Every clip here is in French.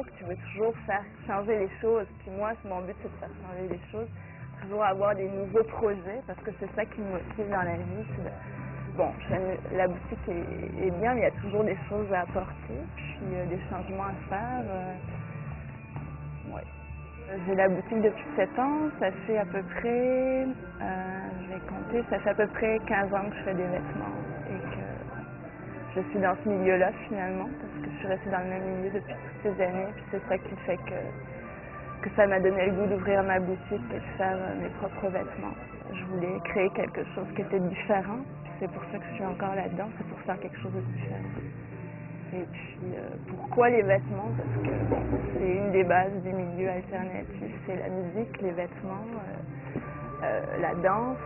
sûr que tu veux toujours faire changer les choses. Puis moi, mon but, c'est de faire changer les choses. Toujours avoir des nouveaux projets, parce que c'est ça qui me motive dans la vie. Bon, la boutique est bien, mais il y a toujours des choses à apporter, puis des changements à faire. Ouais. J'ai la boutique depuis 7 ans, ça fait à peu près, je vais compter, ça fait à peu près 15 ans que je fais des vêtements et que je suis dans ce milieu-là finalement, parce que je suis restée dans le même milieu depuis toutes ces années, puis c'est ça qui fait que ça m'a donné le goût d'ouvrir ma boutique et de faire mes propres vêtements. Je voulais créer quelque chose qui était différent, puis c'est pour ça que je suis encore là-dedans, c'est pour faire quelque chose de différent. Et puis, pourquoi les vêtements? Parce que bon, c'est une des bases des milieux alternatifs, c'est la musique, les vêtements, la danse.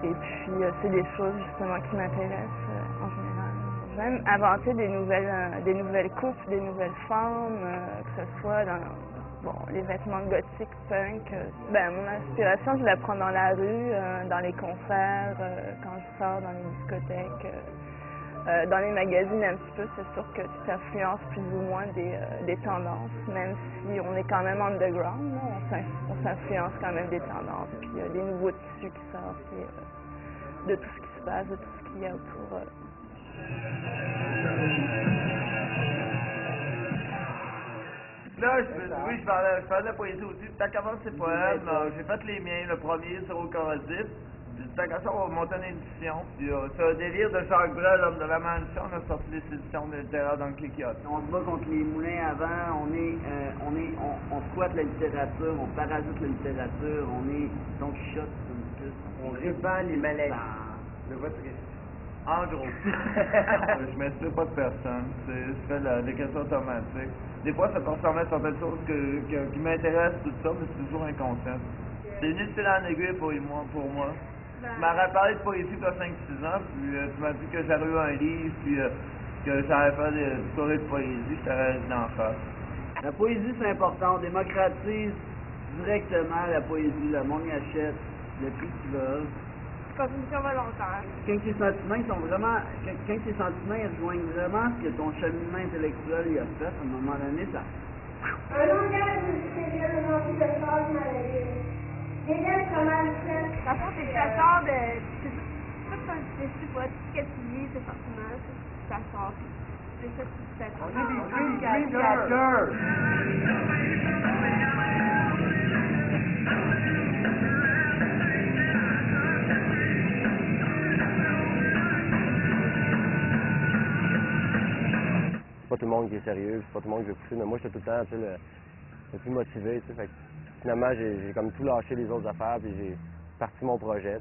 Et puis, c'est des choses justement qui m'intéressent en général. J'aime inventer des nouvelles coupes, des nouvelles formes, que ce soit dans les vêtements gothiques, punk. Mon inspiration, je la prends dans la rue, dans les concerts, quand je sors dans les discothèques. Dans les magazines un petit peu, c'est sûr que tu t'influences plus ou moins des tendances, même si on est quand même underground, là, on s'influence quand même des tendances, puis des nouveaux tissus qui sortent, et, de tout ce qui se passe, de tout ce qu'il y a autour. Là, je parlais de la poésie aussi. Tant qu'à faire ces poèmes, j'ai fait les miens. Le premier, c'est au corrosif. Tant qu'à ça, on va monter une édition. Puis, c'est un délire de Jacques Brel, l'homme de la mansion. On a sorti des éditions de littéraire dans le Kikiote. On se bat contre les moulins avant, on squatte la littérature, on parasite la littérature, on est Don Quichotte, on répand les maladies de votre esprit. En gros. Je m'inspire pas de personne. Je fais de l'écriture automatique. Des fois, ça peut ressembler à certaines choses qui m'intéressent, tout ça, mais c'est toujours inconscient. C'est une fil en aiguille pour moi. Tu m'aurais parlé de poésie il y a 5-6 ans, puis tu m'as dit que j'avais eu un livre, puis que j'avais fait des soirées de poésie, je t'aurais dit d'en faire. La poésie, c'est important. On démocratise directement la poésie. Le monde y achète le prix qu'ils veulent. Contribution volontaire. Quand tes sentiments ils rejoignent vraiment ce que ton cheminement intellectuel y a fait, à un moment donné, ça... Un langage musical rempli de phrases maladies. Des lettres mal faites. Dans le fond, c'est ça sort de... tout un tissu pour tout ce que tu lis, tes sentiments, ça sort. C'est ça qui se fait. On est des dream catchers! C'est pas tout le monde qui est sérieux, c'est pas tout le monde qui veut pousser, mais moi j'étais tout le temps le plus motivé, fait que finalement j'ai comme tout lâché les autres affaires puis j'ai parti mon projet.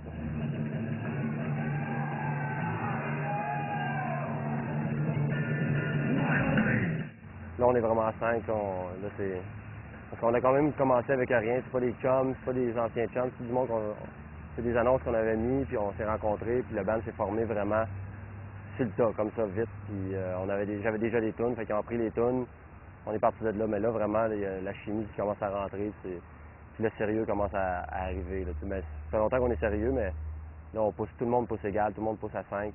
Là on est vraiment à 5, parce qu'on a quand même commencé avec rien, c'est pas des chums, c'est pas des anciens chums, c'est du monde c'est des annonces qu'on avait mis, puis on s'est rencontrés, puis le band s'est formé vraiment sur le tas, comme ça, vite, puis j'avais déjà des tunes, fait qu'ils ont pris les tunes, on est parti de là, mais là, vraiment, la chimie qui commence à rentrer, puis le sérieux commence à arriver, là, mais ça fait longtemps qu'on est sérieux, mais là, tout le monde pousse égal, tout le monde pousse à 5.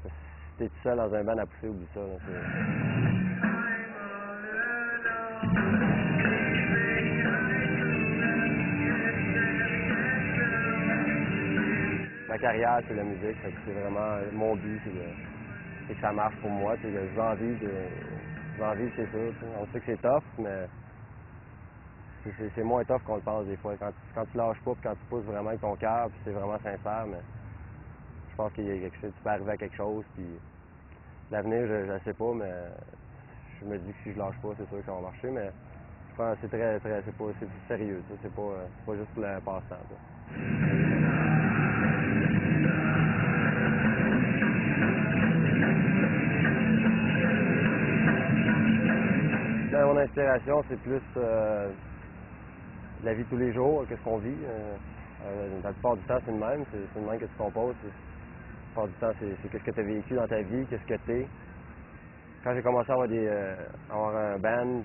Si t'es tout seul dans un band à pousser, oublie ça, là, Ma carrière, c'est la musique, c'est vraiment mon but, c'est que ça marche pour moi, c'est que je veux en vivre, c'est ça. On sait que c'est tough, mais c'est moins tough qu'on le pense des fois. Quand tu lâches pas, puis quand tu pousses vraiment avec ton cœur, puis c'est vraiment sincère, mais je pense qu'il y a quelque chose, tu peux arriver à quelque chose, puis l'avenir, je ne sais pas, mais je me dis que si je lâche pas, c'est sûr que ça va marcher, mais je pense que c'est sérieux, c'est pas juste pour le passe-temps. Mon inspiration, c'est plus la vie de tous les jours, qu'est-ce qu'on vit. La plupart du temps, c'est le même. C'est le même que tu composes. La plupart du temps, c'est qu'est-ce que tu as vécu dans ta vie, qu'est-ce que tu es. Quand j'ai commencé à avoir un band,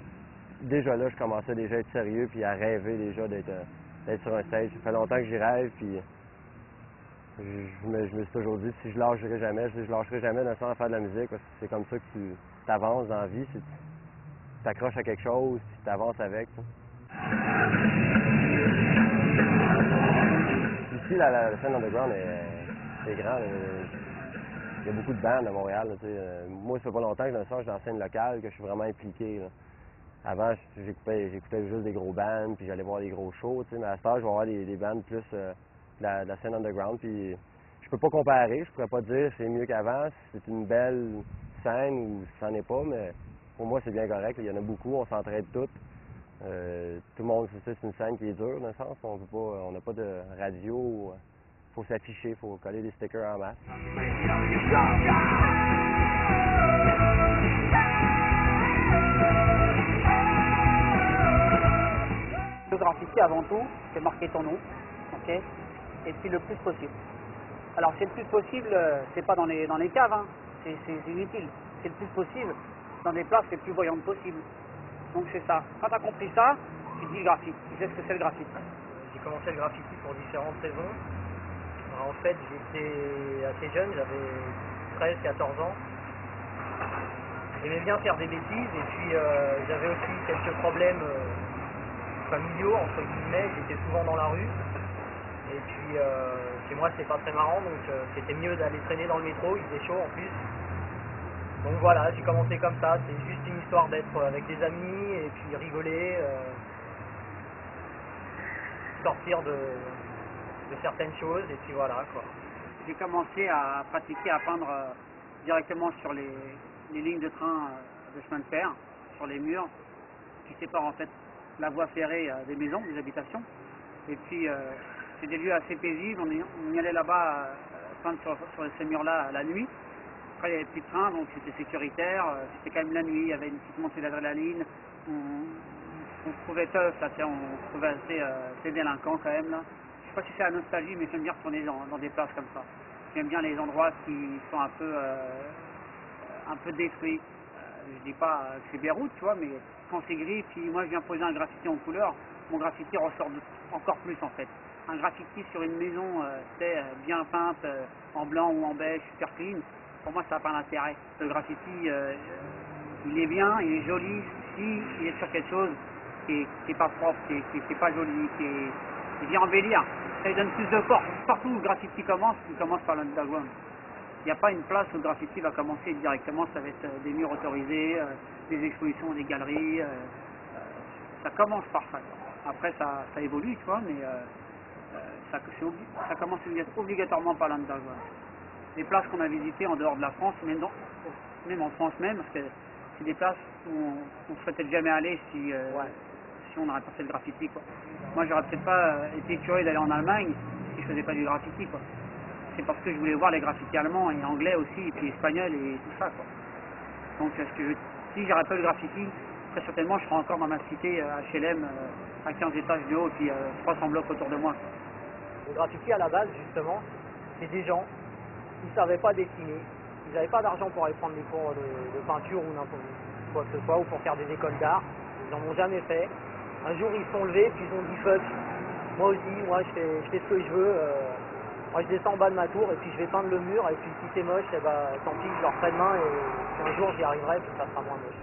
déjà là, je commençais déjà à être sérieux puis à rêver déjà d'être sur un stage. Ça fait longtemps que j'y rêve, puis je me suis toujours dit, si je lâcherai jamais dans le sens de faire de la musique, parce que c'est comme ça que tu avances dans la vie. t'accroches à quelque chose, puis t'avances avec. Tu sais. Ici, la scène underground est grande. Il y a beaucoup de bandes à Montréal. Là, moi, ça fait pas longtemps que je suis dans la scène locale, que je suis vraiment impliqué. Là. Avant, j'écoutais juste des gros bands, puis j'allais voir des gros shows. Mais à ce temps, je vais voir des bands plus de la scène underground. Puis je peux pas comparer, je pourrais pas dire c'est mieux qu'avant, c'est une belle scène ou c'en est pas, mais pour moi, c'est bien correct. Il y en a beaucoup, on s'entraide toutes. Tout le monde, c'est une scène qui est dure, dans le sens on n'a pas de radio. Faut s'afficher, faut coller des stickers en masse. Le graffiti, avant tout, c'est marquer ton nom, ok, et puis le plus possible. Alors, c'est le plus possible, c'est pas dans les caves, hein. C'est inutile. C'est le plus possible dans des places les plus voyantes possibles. Donc, c'est ça. Quand tu as compris ça, tu dis le graffiti. Tu sais ce que c'est le graffiti. J'ai commencé le graffiti pour différentes raisons. Alors, en fait, j'étais assez jeune, j'avais 13-14 ans. J'aimais bien faire des bêtises et puis j'avais aussi quelques problèmes familiaux, entre guillemets. J'étais souvent dans la rue. Et puis, chez moi, c'est pas très marrant, donc c'était mieux d'aller traîner dans le métro, il faisait chaud en plus. Donc voilà, j'ai commencé comme ça, c'est juste une histoire d'être avec des amis et puis rigoler, sortir de certaines choses et puis voilà quoi. J'ai commencé à pratiquer, à peindre directement sur les lignes de train de chemin de fer, sur les murs qui séparent en fait la voie ferrée des maisons, des habitations. Et puis c'est des lieux assez paisibles, on y allait là-bas peindre sur ces murs-là la nuit. Après, il y avait plus de train, donc c'était sécuritaire, c'était quand même la nuit, il y avait une petite montée d'adrénaline, on se trouvait tough, là, on se trouvait assez délinquant quand même. Là. Je sais pas si c'est la nostalgie, mais j'aime bien retourner dans des places comme ça. J'aime bien les endroits qui sont un peu détruits. Je dis pas que c'est Beyrouth, tu vois, mais quand c'est gris, puis moi je viens poser un graffiti en couleur, mon graffiti ressort encore plus en fait. Un graffiti sur une maison bien peinte, en blanc ou en beige, super clean, pour moi ça n'a pas d'intérêt. Le graffiti, il est bien, il est joli, si il est sur quelque chose qui est pas propre, qui est pas joli, qui vient embellir. Ça lui donne plus de force. Partout où le graffiti commence, il commence par l'underground. Il n'y a pas une place où le graffiti va commencer directement, ça va être des murs autorisés, des expositions, des galeries. Ça commence par ça. Après ça évolue, tu vois, mais ça commence obligatoirement par l'underground. Les places qu'on a visitées en dehors de la France, même en France même, parce que c'est des places où on ne serait peut-être jamais allé si on n'aurait pas fait le graffiti, quoi. Moi, j'aurais peut-être pas été curieux d'aller en Allemagne si je faisais pas du graffiti, quoi. C'est parce que je voulais voir les graffitis allemands et anglais aussi, et puis espagnols et tout ça, quoi. Donc, si j'aurais pas le graffiti, très certainement, je serais encore dans ma cité HLM à 15 étages de haut, et puis 300 blocs autour de moi. Le graffiti, à la base, justement, c'est des gens qui ne savaient pas dessiner, ils n'avaient pas d'argent pour aller prendre des cours de peinture ou n'importe quoi que ce soit, ou pour faire des écoles d'art. Ils n'en ont jamais fait. Un jour, ils se sont levés, puis ils ont dit fuck, moi aussi, moi je fais ce que je veux. Moi je descends en bas de ma tour et puis je vais peindre le mur, et puis si c'est moche, eh ben, tant pis, je leur ferai demain et un jour j'y arriverai, puis ça sera moins moche.